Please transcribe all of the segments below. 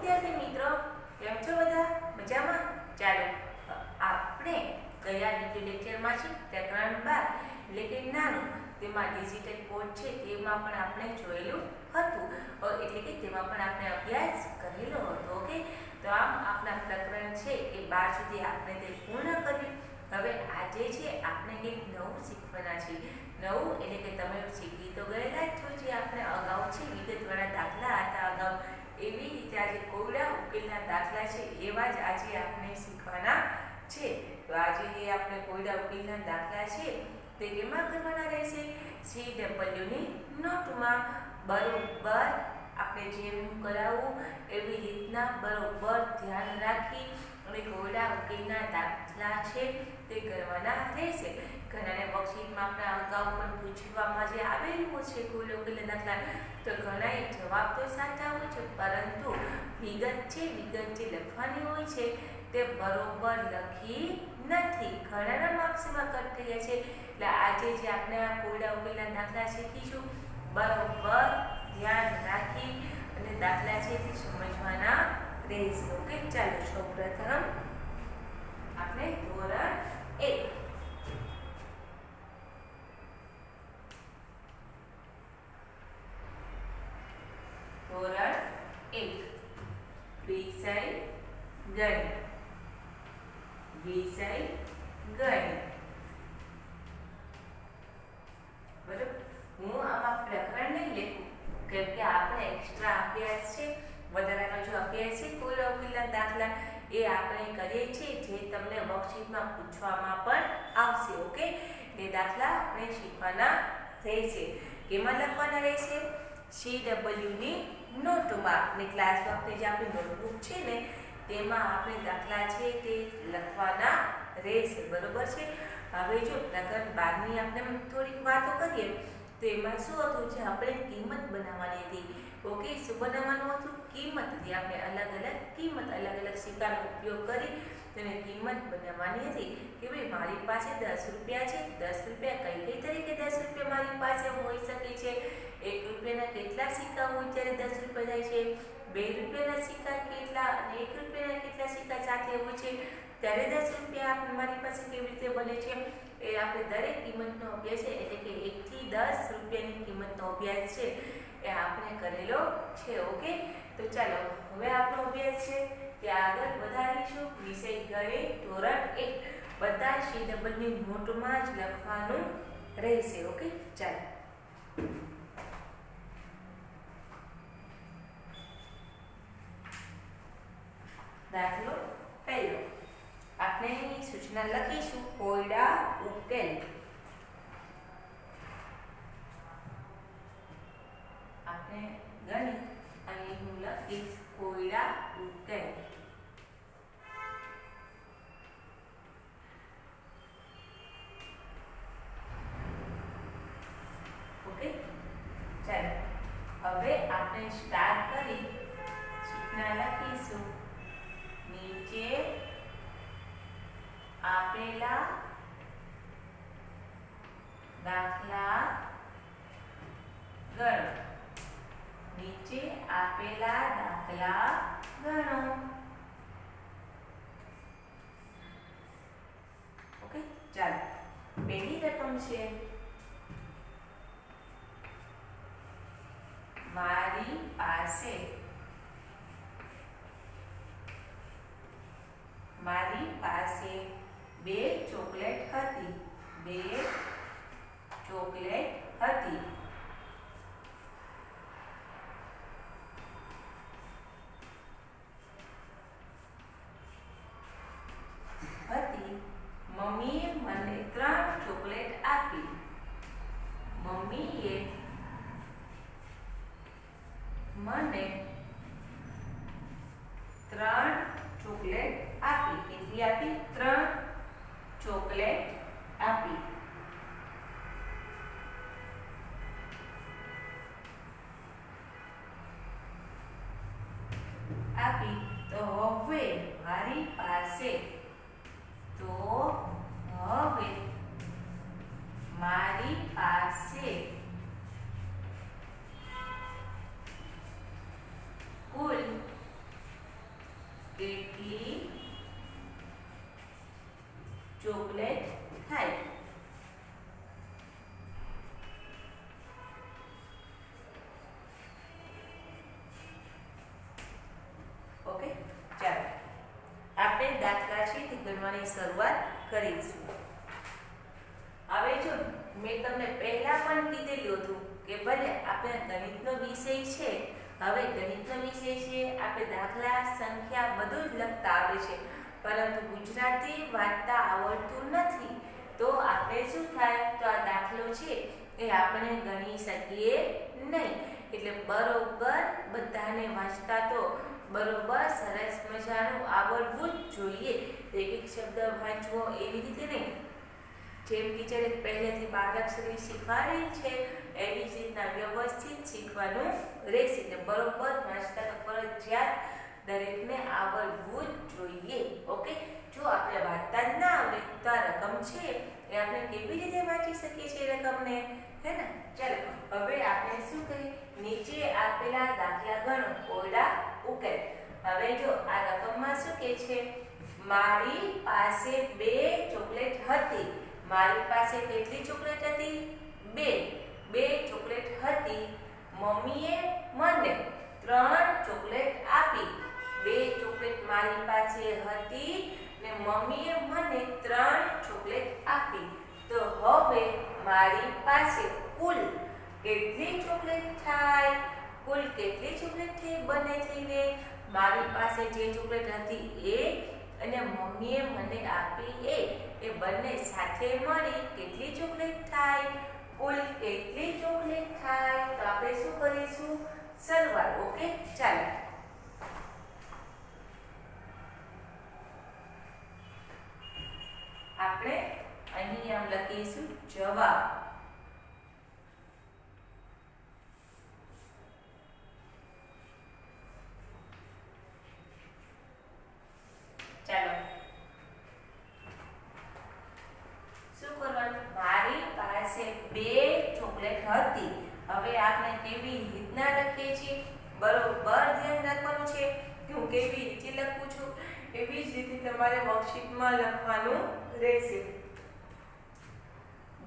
વિદ્યાર્થી મિત્રો, કેમ છો બધા? મજામાં? ચાલો આપણે ગયા લેક્ચરમાં છે પ્રકરણ 12 એટલે કે નાનું તેમાં ડિજિટલ કોડ છે તેમાં પણ આપણે જોયેલું હતું એટલે કે તેમાં પણ આપણે અભ્યાસ કરેલો હતો. ઓકે, તો આમ આપણા પ્રકરણ છે એ 12 સુધી આપણે તે પૂર્ણ કર્યું. હવે આજે છે આપણે કંઈક નવું શીખવાના છે. નવું એટલે કે તમે શીખી તો ગયેલા જ છો, જે આપણે અગાઉ છે વિગતવાળા દાખલા હતા અગાઉ, એવી રીતે આજે કોયડા ઉકેલના દાખલા છે એવા જ આજે આપણે શીખવાના છે. તો આજે એ આપણે કોયડા ઉકેલના દાખલા છે તે કેમાં કરવાના રહેશે? CW ની નોટમાં બરોબર આપણે જેમ કરાવું એવી રીતના બરોબર ધ્યાન રાખી અને કોયડા ઉકેલના દાખલા છે તે કરવાના રહેશે. ઘણાને વર્કશીટમાં આપણે અગાઉ પણ પૂછવામાં જે આવેલું છે કોયડા ઉકેલના દાખલા, તો ઘણાએ જવાબ તો સાચા હોય છે, પરંતુ વિગત જે લખવાની હોય છે તે બરોબર લખી નથી. ઘણાના માર્ક્સ એમાં કટ થયા છે. એટલે આજે જે આપણે આ કોયડા ઉકેલના દાખલા શીખીશું બરોબર ધ્યાન રાખી અને દાખલા છે તે સમજવાના રહેશે. ઓકે, ચાલો સૌપ્રથમ આપણે ધોરણ 1 વિષય ગણિત. બરાબર, હું આમાં પ્રકરણ નહીં લખું કેમ કે આપણે એક્સ્ટ્રા અભ્યાસ છે, વધારાનો જો અભ્યાસ છે કોયડા ઉકેલના દાખલા એ આપણે કરીએ છીએ, જે તમને વર્કશીટમાં પૂછવામાં પણ આવશે. ઓકે, એ દાખલા આપણે શીખવાના રહેશે. કેમાં લખવાના રહેશે? CW ની નોટમાં. અને ક્લાસમાં આપણે જે આપણી નોટબુક છે ને તેમાં આપણે દાખલા છે તે લખવાના રહેશે. બરોબર છે. હવે જો પ્રકરણ 12 ની આપણે થોડીક વાતો કરીએ તો એમાં શું હતું? જે આપણે કિંમત બનાવવાની હતી. ઓકે, શું બનાવવાનું હતું? કિંમત હતી. આપણે અલગ અલગ સિક્કાનો ઉપયોગ કરી તેને કિંમત બનાવવાની હતી કે ભાઈ મારી પાસે 10 રૂપિયા છે, 10 રૂપિયા કઈ તરીકે 10 રૂપિયા મારી પાસે હોઈ શકે છે? 1 રૂપિયાના કેટલા સિક્કા હોય ત્યારે 10 રૂપિયા થાય છે? 2 રૂપિયાના સિક્કા કેટલા અને 1 રૂપિયાના કેટલા સિક્કા સાથે હોય છે ત્યારે 10 રૂપિયા મારી પાસે કેવી રીતે બને છે? એ આપણે દરેક કિંમતનો અભ્યાસ છે, એટલે કે 1 થી 10 રૂપિયાની કિંમતનો અભ્યાસ છે એ આપણે કરેલો છે. ઓકે, તો ચાલો હવે આપણો અભ્યાસ છે તે આગળ વધારીશું. વિષય ગણિત ધોરણ 1 બધા CW ની નોટમાં જ લખવાનું રહેશે. ઓકે, ચાલો દાખલો પહેલો. આપણે એની સૂચના લખીશું કોયડા ઉકેલ. આપણે ગણિત અહીં હું લખીશ કોયડા ઉકેલ. ઓકે, ચાલો હવે આપણે સ્ટાર્ટ કરી સૂચના લખીશું. નીચે આપેલા દાખલા ગણો. નીચે આપેલા દાખલા ગણો. ઓકે, ચાલો પહેલી રકમ છે મારી પાસે 2 ચોકલેટ હતી. 2 ચોકલેટ હતી. મમ્મીએ મને 3 ચોકલેટ આપી. મમ્મીએ મને 3 ચોકલેટ આપી. કેટલી આપી? 3 ચોકલેટ આપી. તો હવે મારી પાસે કુલ ગણવાની શરૂઆત કરીશું. હવે જો મેં તમને પહેલા પણ કીધેલું હતું કે ભલે આપણે ગણિતનો વિષય છે, હવે ગણિતનો વિષય છે, આપણે દાખલા સંખ્યા બધું જ લખતા આવે છે, પરંતુ ગુજરાતી વાંચતા આવડતું નથી. તો આપણે શું થાય, તો આ દાખલો છે એ આપણે ગણી શકીએ નહીં. એટલે બરોબર બધાને વાંચતા તો બરોબર સરસ મજાનું આવડવું જ જોઈએ. એક એક શબ્દ વાંચવો એવી રીતે નહીં, જેમ ટીચરે પહેલેથી બાળાક્ષરી શીખવાડેલ છે એવી જ રીતના વ્યવસ્થિત શીખવાનું રહેશે. એટલે બરોબર વાંચતા તો ફરજિયાત દરેકને આવડવું જ જોઈએ. ઓકે, જો આપણે વાંચતા જ ના આવડે તો આ રકમ છે એ આપણે કેવી રીતે વાંચી શકીએ છીએ રકમને, હે ને? ચાલો હવે આપણે શું કરીએ, નીચે આપેલા દાખલા ગણો, ઓરડા ઉકેલ. હવે જો આ રકમમાં શું કહે છે, મારી પાસે 2 ચોકલેટ હતી. મારી પાસે કેટલી ચોકલેટ હતી? 2 ચોકલેટ હતી. મમ્મીએ મને 3 ચોકલેટ આપી. 2 ચોકલેટ મારી પાસે હતી ને મમ્મીએ મને 3 ચોકલેટ આપી. તો હવે મારી પાસે કુલ કેટલી ચોકલેટ થાય? કુલ કેટલી ચોકલેટ થઈ બને થઈને? મારી પાસે જે ચોકલેટ હતી એ અને મમ્મીએ મને આપી એ બંને સાથે મળી કેટલી ચોકલેટ થાય? કુલ કેટલી ચોકલેટ થાય? તો આપણે શું કરીશું, સરવાળો. ઓકે, ચાલો આપણે અહીં આમ લખીશું જવાબ. ચાલો શું કરવાનું, મારી પાસે 2 ચોકલેટ હતી. હવે આપણે કેવી રીતના લખીએ છીએ બરોબર ધ્યાન રાખવાનું છે. હું કેવી રીતે લખું છું એવી જ રીતે તમારે વર્કશીટમાં લખવાનું રહેશે.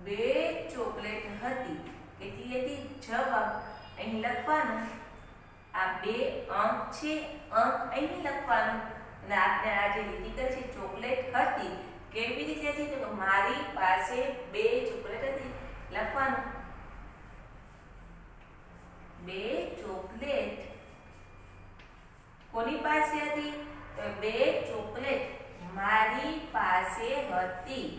2 ચોકલેટ હતી. કેટલી હતી? જવાબ અહીં લખવાનું. આ 2 અંક છે, અંક અહીં લખવાનું. અને આપણે આ જે લીટી કરી છે ચોકલેટ હતી, કેવી રીતે હતી? તો મારી પાસે 2 ચોકલેટ હતી. લખવાનું 2 ચોકલેટ કોની પાસે હતી? તો 2 ચોકલેટ મારી પાસે હતી.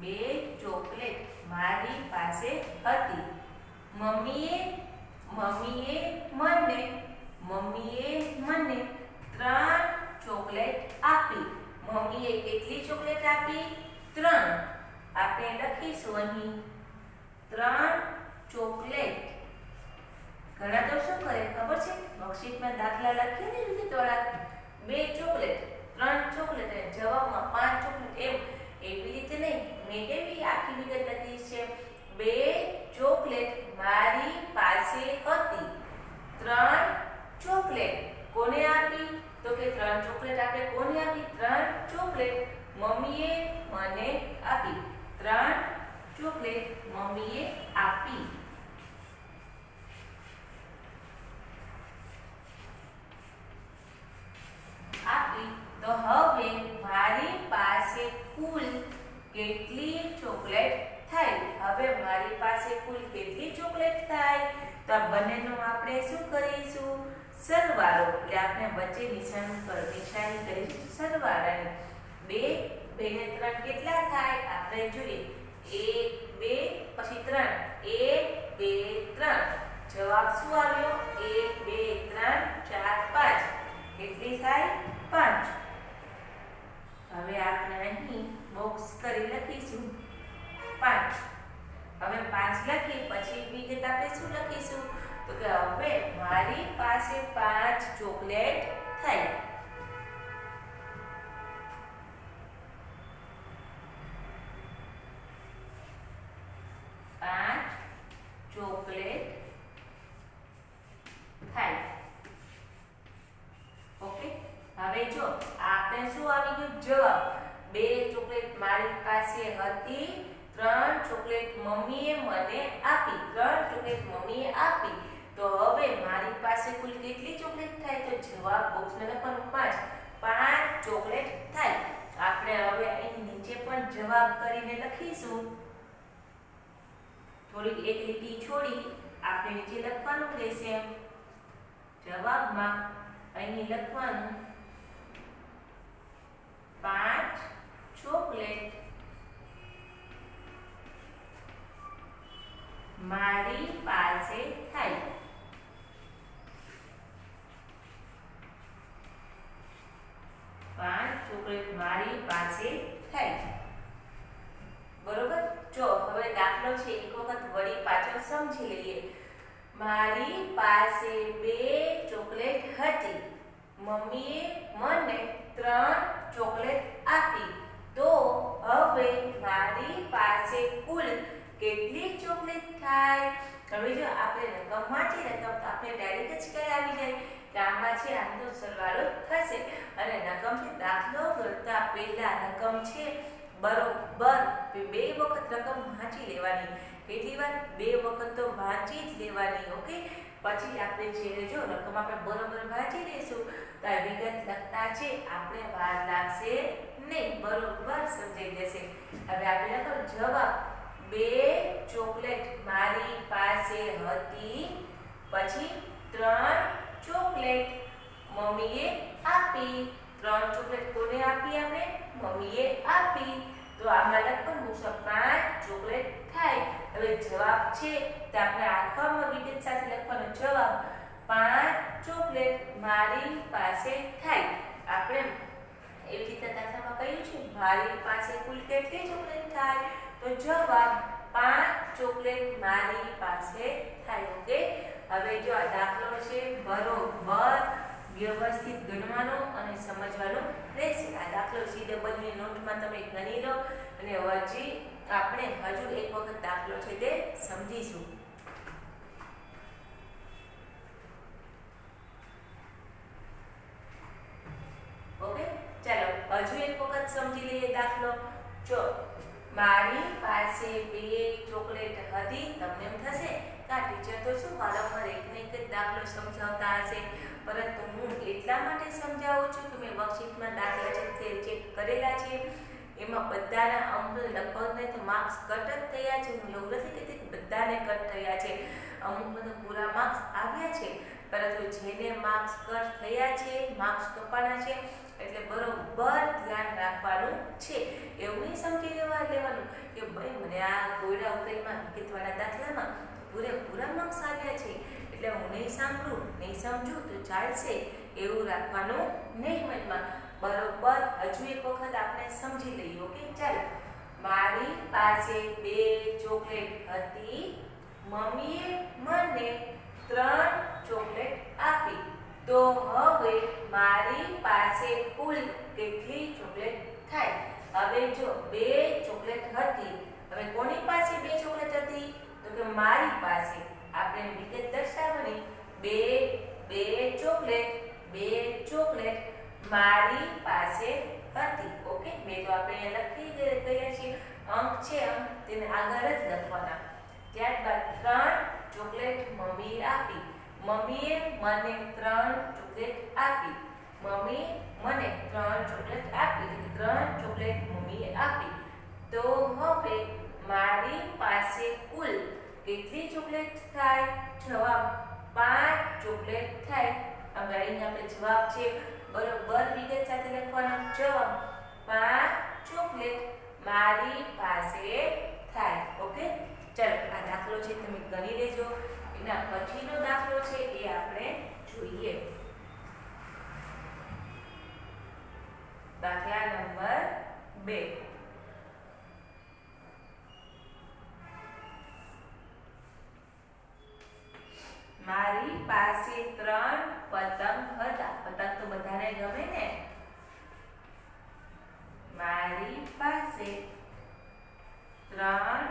2 ચોકલેટ મારી પાસે હતી. મમ્મીએ મને 3 ચોકલેટ આપી. મમ્મીએ કેટલી ચોકલેટ આપી? 3. આપણે લખીશું અહીં 3 ચોકલેટ. ઘણા તો શું કરે ખબર છે, વર્કશીટમાં દાખલા લખીએ ને રીતે થોડા 2 ચોકલેટ 3 ચોકલેટ જવાબમાં 5 ચોકલેટ એવી રીતે નહીં. મેં કેવી આખી વિગત લખી છે, 2 ચોકલેટ મારી પાસે હતી. 3 ચોકલેટ કોને આપી? તો કે 3 ચોકલેટ આપણે કોને આપી? 3 ચોકલેટ મમ્મીએ મને આપી. 3 ચોકલેટ મમ્મીએ આપી. તો હવે મારી પાસે કુલ કેટલી ચોકલેટ થાય? હવે મારી પાસે કુલ કેટલી ચોકલેટ થાય? તો આ બંનેનો આપણે શું કરીશું, સરવાળો. એટલે આપણે વચ્ચે નિશાની કરીશું સરવાળાની. 2 ને 3 કેટલા થાય? આપણે જોઈએ 1 2 પછી 3 1 2 3. જવાબ શું આવ્યો? 1 2 3 4 5. કેટલી થાય? 5. હવે આપણે અહીં બોક્સ કરી લખીશું 5. હવે 5 લખી પછી વિગત આપણે શું લખીશું, તો કે હવે મારી પાસે 5 ચોકલેટ થઈ. ચોકલેટ થાય. ઓકે, હવે જો આપણે શું આવી ગયું જવાબ. 2 ચોકલેટ મારી પાસે હતી. 3 ચોકલેટ મમ્મીએ મને આપી. 3 ચોકલેટ મમ્મીએ આપી. તો હવે મારી પાસે કુલ કેટલી ચોકલેટ થાય? તો જવાબ બોક્સમાં લખવાનું 5. 5 ચોકલેટ થાય. આપણે હવે અહીં નીચે પણ જવાબ કરીને લખીશું. થોડીક એક લીટી છોડી આપણે નીચે લખવાનું રહેશે. જવાબમાં અહીં લખવાનું 5 ચોકલેટ મારી પાસે થાય. 5 ચોકલેટ મારી પાસે થાય. બરોબર. જો હવે દાખલો છે એક વખત વળી પાછળ સમજી લઈએ. મારી પાસે 2 ચોકલેટ હતી. મમ્મીએ મને 3 ચોકલેટ આપી. તો હવે મારી પાસે કુલ કેટલી ચોકલેટ થાય? હવે જો આપણે રકમ વાંચી રકમ તો આપણે ડાયરેક્ટ જ કઈ આવી જાય કે આમાં છે આનો સરવાળો થશે અને રકમથી દાખલો ગણતા પહેલા રકમ છે બરોબર 2 વખત રકમ વાંચી લેવાની. કેટલી વાર? 2 વખત તો વાંચી જ લેવાની. ઓકે. પછી આપણે જે જો રકમ આપણે બરોબર વાંચી લઈશું તો આ વિગત લખતા છે આપણે વાર લાગશે નહીં. બરોબર સમજાઈ જશે. હવે આપણે લખો જવાબ 2 ચોકલેટ મારી પાસે હતી. પછી 3 ચોકલેટ મમ્મીએ આપી. 3 ચોકલેટ કોને આપી? આપણે મમ્મીએ આપી. તો આમાં લખવાનું 5 ચોકલેટ થાય. હવે જવાબ છે તો આપણે આખરમાં વિગત સાથે લખવાનો જવાબ 5 ચોકલેટ મારી પાસે થાય. આપણે એવી રીતે દાખલામાં કહ્યું છે મારી પાસે કુલ કેટલી ચોકલેટ થાય? તો જવાબ 5 ચોકલેટ મારી પાસે થાય. ઓકે. હવે જો આ દાખલો છે બરોબર વ્યવસ્થિત ગણવાનો અને સમજવાનો રહેશે. આ દાખલો CW ની નોટમાં તમે ગણી લો અને હજી આપણે હજુ એક વખત દાખલો છે તે સમજીશું. ઓકે. ચાલો હજુ એક વખત સમજી લઈએ દાખલો. જો મારી પાસે 2 ચોકલેટ હતી. તમને એમ થશે કે આ ટીચર તો શું વારંવાર એક ને એક જ દાખલો સમજાવતા હશે, પરંતુ હું એટલા માટે સમજાવું છું કે મેં વર્કશીટમાં દાખલા છે તે ચેક કરેલા છે. એમાં બધાના અમુક લગભગ ને તો માર્ક્સ કટ જ થયા છે. હું એવું નથી કહેતી કે બધાને કટ થયા છે. અમુકને તો પૂરા માર્ક્સ આવ્યા છે, પરંતુ જેને માર્ક્સ કટ થયા છે, માર્ક્સ કપાના છે, એટલે બરોબર ધ્યાન રાખવાનું છે. એવું નહીં સમજી લેવાનું કે ભાઈ મને આ કોયડા ઉકેલમાં વિગતવાળા દાખલામાં પૂરેપૂરા માર્ક્સ આવ્યા છે એટલે હું નહીં સાંભળું નહીં સમજું તો ચાલશે, એવું રાખવાનું નહીં મનમાં. બરોબર હજુ એક વખત આપણે સમજી લઈએ. ઓકે. ચાલો મારી પાસે 2 ચોકલેટ હતી. મમ્મીએ મને 3 ચોકલેટ આપી. તો હવે મારી પાસે કુલ કેટલી ચોકલેટ થાય? હવે જો 2 ચોકલેટ હતી. હવે કોની પાસે 2 ચોકલેટ હતી? તો કે મારી પાસે. આપણે વિગત દર્શાવવાની 2 ચોકલેટ મારી પાસે હતી. ઓકે. મેં તો આપણે અહીંયા લખી ગયા છીએ. અંક છે અંક તેને આગળ જ લખવાના. ત્યારબાદ 3 ચોકલેટ મમ્મીએ આપી. મમ્મીએ મને 3 ચોકલેટ આપી. મમ્મી મને 3 ચોકલેટ આપી. 3 ચોકલેટ મમ્મીએ આપી. તો હવે મારી પાસે કુલ કેટલી ચોકલેટ થાય? જવાબ 5 ચોકલેટ થાય. હવે અહીં આપણે જવાબ છે બરોબર વિગત સાથે લખવાનો. જવાબ 5 ચોકલેટ મારી પાસે થાય. ઓકે. ચાલો આ દાખલો છે તમે ગણી લેજો. એના પછીનો દાખલો છે એ આપણે જોઈએ. દાખલા નંબર 2. મારી પાસે 3 પતંગ હતા. પતંગ તો બધાને ગમે ને. મારી પાસે 3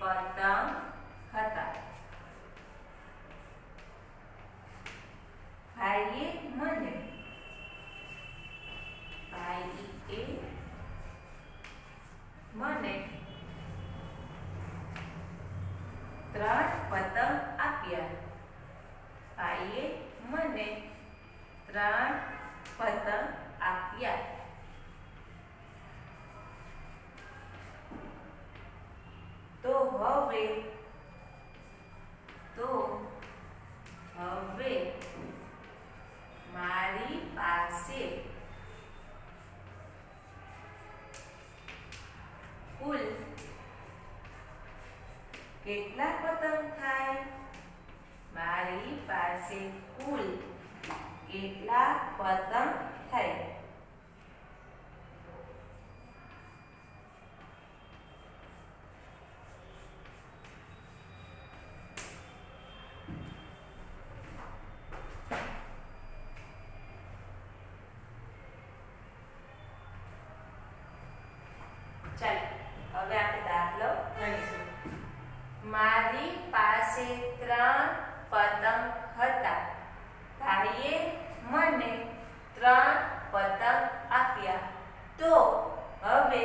પતંગ હતા. ભાઈએ મને 3 પતંગ હવે મારી પાસે કુલ કેટલા પતંગ થાય? મારી પાસે કુલ કેટલા પતંગ થાય? ચાલો હવે આપણે દાખલો ગણીશું. મારી પાસે 3 પતંગ હતા. ભાઈએ મને 3 પતંગ આપ્યા. તો હવે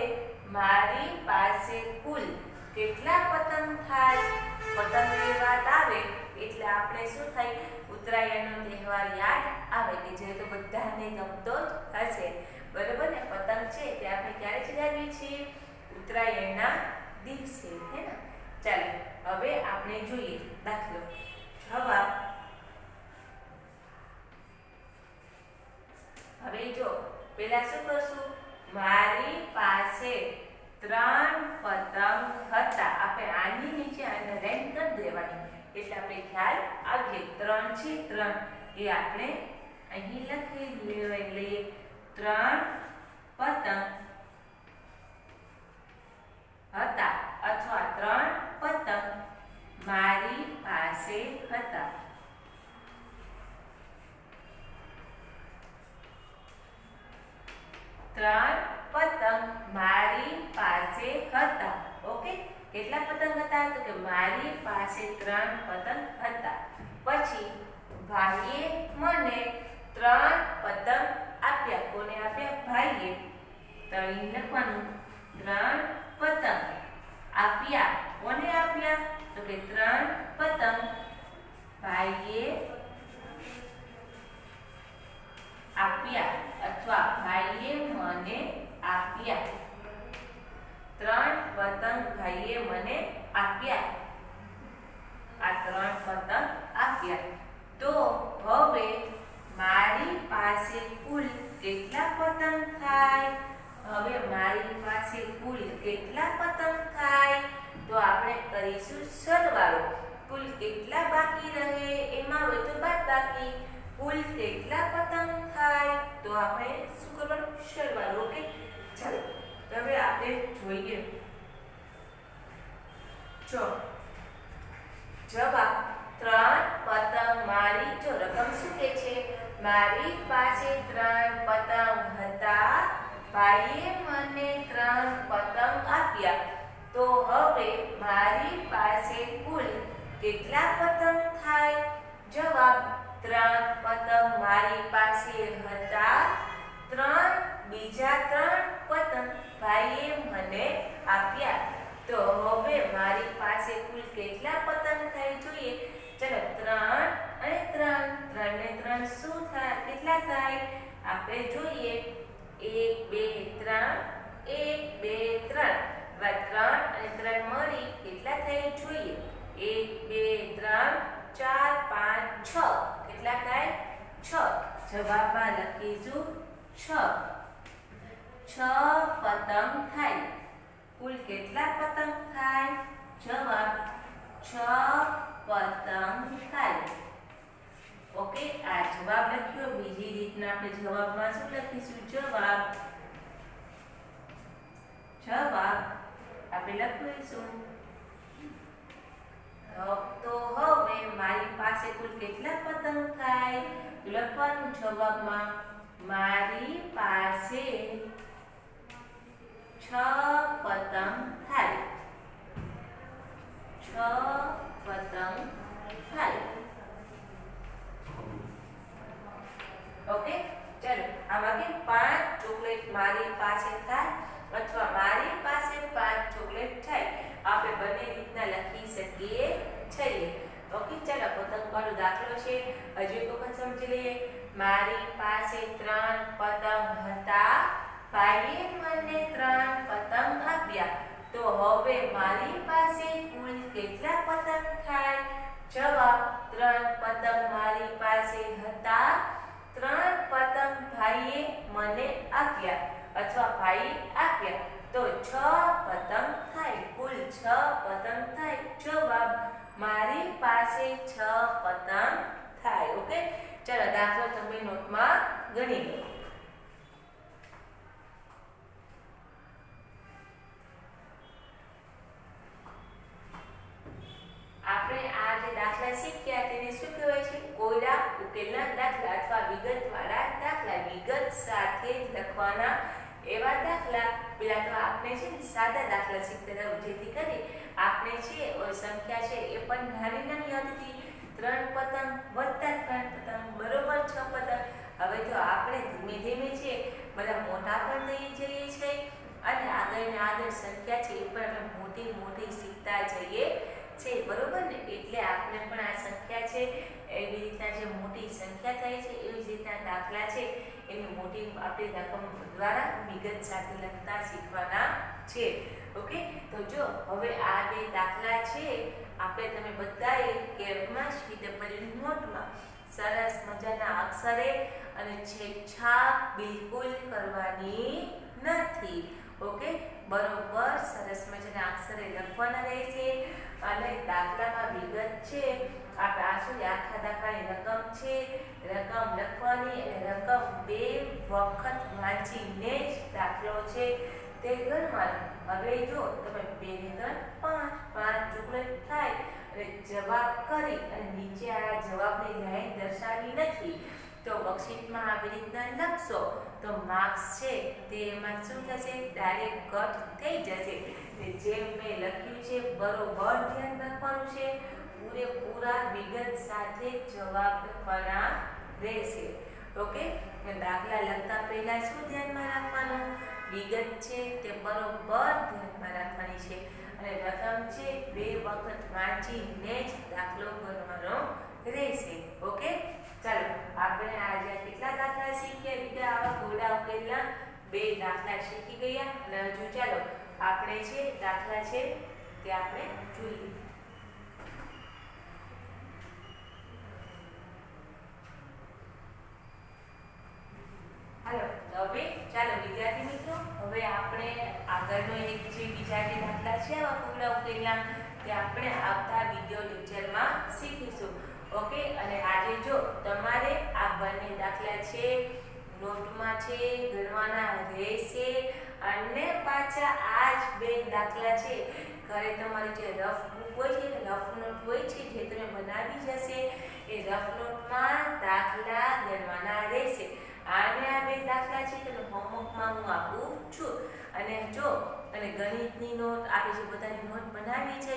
મારી પાસે કુલ કેટલા પતંગ થાય? પતંગની વાત આવે એટલે આપણે શું થાય? ઉત્તરાયણનો તહેવાર યાદ આવે કે જે તો બધાને ગમતો જ હશે. બરોબર ને? પતંગ છે તે આપણે ક્યારે ચગાવીએ છીએ? ઉત્તરાયણના દિવસે, હે ને? ચાલો હવે આપણે જોઈએ દાખલો. જવાબ હવે જો પહેલા શું કરશું? મારી પાસે 3 પતંગ હતા. આપણે આની નીચે આને રેન કરી દેવાની એટલે આપણે ખ્યાલ આવે. 3 છે, 3 એ આપણે અહીં લખી લઈએ. 3 પતંગ હતા અથવા 3 પતંગ મારી પાસે હતા. ત્રણ પતંગ મારી પાસે હતા. ઓકે, કેટલા પતંગ હતા? તો કે મારી પાસે 3 પતંગ હતા. પછી ભાઈએ મને 3 પતંગ આપ્યા. કોને આપ્યા? ભાઈએ. તો અહીં લખવાનું 3 પતંગ આપ્યા. કોને આપ્યા? તો કે 3 પતંગ ભાઈએ આપ્યા અથવા ભાઈએ મને આપ્યા. 3 પતંગ ભાઈએ મને આપ્યા. આ 3 પતંગ આપ્યા. તો હવે મારી પાસે કુલ કેટલા પતંગ થાય? હવે મારી પાસે કુલ કેટલા પતંગ થાય? તો આપણે કરીશું સરવાળો. કુલ કેટલા બાકી રહે એમાં હોય તો બાદબાકી. કુલ કેટલા પતંગ થાય? તો આપણે શું કરવાનું? સરવાળો. ઓકે, ચાલો હવે આપણે જોઈએ. જો જવાબ 3 પતંગ મારી, જો રકમ શું કે છે? મારી પાસે 3 પતંગ હતા. ભાઈએ મને 3 પતંગ આપ્યા. તો હવે મારી પાસે કુલ કેટલા પતંગ થાય? જવાબ 3 પતંગ મારી પાસે હતા. 3 બીજા 3 પતંગ ભાઈએ મને આપ્યા. તો હવે મારી પાસે કુલ કેટલા પતંગ થાય જોઈએ. ચલો 3 અને 3, 3 ને 3 શું થાય? કેટલા થાય? આપણે જોઈએ. 1 2 3, 1 2 3. હવે 3 અને 3 મળી કેટલા થાય જોઈએ. 1 2 3 4 5 6. કેટલા થાય? 6. જવાબમાં લખીશું 6. 6 પતંગ થાય. કુલ કેટલા પતંગ થાય? જવાબ 6 પતંગ થાય. ઓકે, આ જવાબ લખ્યો. બીજી રીતના આપણે જવાબમાં શું લખીશું? જવાબ આપણે લખીશું. તો હવે મારી પાસે કુલ કેટલા પતંગ થાય? લખવાનું જવાબમાં મારી પાસે 6 પતંગ થાય. 6 પતંગ થાય. ઓકે, ચલો આમાં કે 5 ચોકલેટ મારી પાસે થાય અથવા મારી પાસે 5 ચોકલેટ થાય. આપણે બંને રીતના લખી શકીએ છીએ. ઓકે, ચલો પતંગ વાળો દાખલો છે. હજુ એક વખત સમજી લઈએ. મારી પાસે 3 પતંગ હતા. ભાઈએ મને 3 પતંગ આપ્યા. તો હવે મારી પાસે કુલ કેટલા પતંગ થાય? જવાબ 3 પતંગ મારી પાસે હતા. 3 પતંગ ભાઈએ મને આપ્યા અથવા ભાઈએ આપ્યા તો 6 પતંગ થાય. કુલ 6 પતંગ થાય. જવાબ મારી પાસે 6 પતંગ થાય. ઓકે, ચલો દાખલો તમે નોટમાં ગણી લો. આપણે આ જે દાખલા શીખ્યા તેને શું કહેવાય છે? કોયડા ઉકેલના દાખલા અથવા વિગતવાળા દાખલા. વિગત સાથે લખવાના એવા દાખલા. પેલા તો આપણે છે ને સાદા દાખલા શીખતા હતા, જેથી કરી આપણે છે સંખ્યા છે એ પણ નાની નાની હતી. 3 પતંગ વત્તા 3 પતંગ બરોબર 6 પતંગ. હવે તો આપણે ધીમે ધીમે છે બધા મોટા પણ થઈ જઈએ છીએ અને આગળ ને આગળ સંખ્યા છે એ પણ મોટી મોટી શીખતા જઈએ છે, બરોબર ને? એટલે આપણે પણ આ સંખ્યા છે એવી રીતના જે મોટી સંખ્યા થાય છે એવી જ રીતના દાખલા છે એની મોટી આપણી રકમ દ્વારા વિગત સાથે લખતા શીખવાના છે. ઓકે, તો જો હવે આ બે દાખલા છે આપણે તમે બધાએ કેમ્પમાં CW નોટમાં સરસ મજાના અક્ષરે અને છેકછાક બિલકુલ કરવાની નથી. ઓકે, બરોબર સરસ મજાના અક્ષરે લખવાના રહેશે અને દાખલામાં વિગત છે આપણે આ શું આખા દાખલાની રકમ છે, રકમ લખવાની અને રકમ 2 વખત વાંચીને જ દાખલો છે તે ગણવાનો. હવે જો તમે 2 ને 3 5 ચોકલેટ થાય અને જવાબ કરી અને નીચે આ જવાબની લાઈન દર્શાવી નથી તો વર્કશીટમાં આવી રીતના લખશો તો માર્ક્સ છે તે એમાં શું થશે? ડાયરેક્ટ કટ થઈ જશે. જેમ મેં લખ્યું છે બરોબર ધ્યાન રાખવાનું છે. પૂરેપૂરા વિગત સાથે જવાબ લખવાના રહેશે. ઓકે, દાખલા લખતા પહેલા શું ધ્યાનમાં રાખવાનું? વિગત છે તે બરોબર ધ્યાનમાં રાખવાની છે અને રકમ છે 2 વખત વાંચીને જ દાખલો ગણવાનો રહેશે. ઓકે, ચાલો આપણે આજે કેટલા દાખલા શીખ્યા? બીજા આવા કોયડા ઉકેલના 2 દાખલા શીખી ગયા અને હજુ ચાલો આપણે છે દાખલા છે તે આપણે જોઈએ. હાલો, હવે ચાલો વિદ્યાર્થી મિત્રો, હવે આપણે આગળનો એક જે બીજા જે દાખલા છે આવા કોયડા ઉકેલના તે આપણે આવતા વિડિયો લેક્ચરમાં શીખીશું. ઓકે, અને આજે જો તમારે આ બંને દાખલા છે નોટમાં છે ગણવાના રહેશે અને પાછા આ જ 2 દાખલા છે ઘરે તમારી જે રફ બુક હોય છે, રફ નોટ હોય છે જે તમે બનાવી જશે એ રફ નોટમાં દાખલા ગણવાના રહેશે. અને આ 2 દાખલા છે તમે હોમવર્કમાં હું આપું છું. અને જો અને ગણિતની નોટ આપણે જે બધાની નોટ બનાવી છે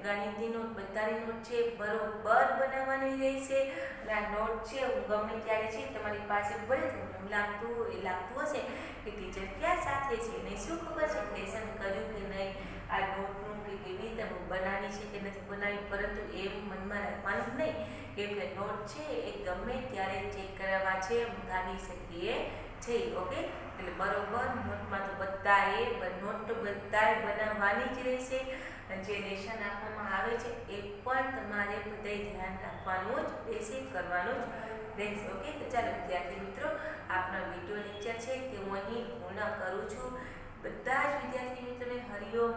ગણિતની નોટ બધાની નોટ છે બરોબર બનાવવાની રહેશે. અને આ નોટ છે હું ગમે ત્યારે છે તમારી પાસે ભલે એમ લાગતું હશે કે ટીચર ક્યાં સાથે છે એને શું ખબર છે લેસન કર્યું કે નહીં, આ નોટનું કે કેવી રીતે બનાવી છે કે નથી બનાવી, પરંતુ એમ મનમાં રાખવાનું નહીં કેમ કે નોટ છે એ ગમે ત્યારે ચેક કરાવવા છે મંગાવી શકીએ છીએ. ઓકે, એટલે બરોબર નોટમાં તો બધાએ નોટ તો બધાએ બનાવવાની જ રહેશે અને જે લેસન આપવામાં આવે છે એ પણ તમારે બધાએ ધ્યાન રાખવાનું જ રહેશે, કરવાનું જ રહેશે. ઓકે, તો ચાલો વિદ્યાર્થી મિત્રો આપનો વિડિયો લેક્ચર છે તે હું અહીં પૂર્ણ કરું છું. બધા જ વિદ્યાર્થી મિત્રોને હરિઓમ.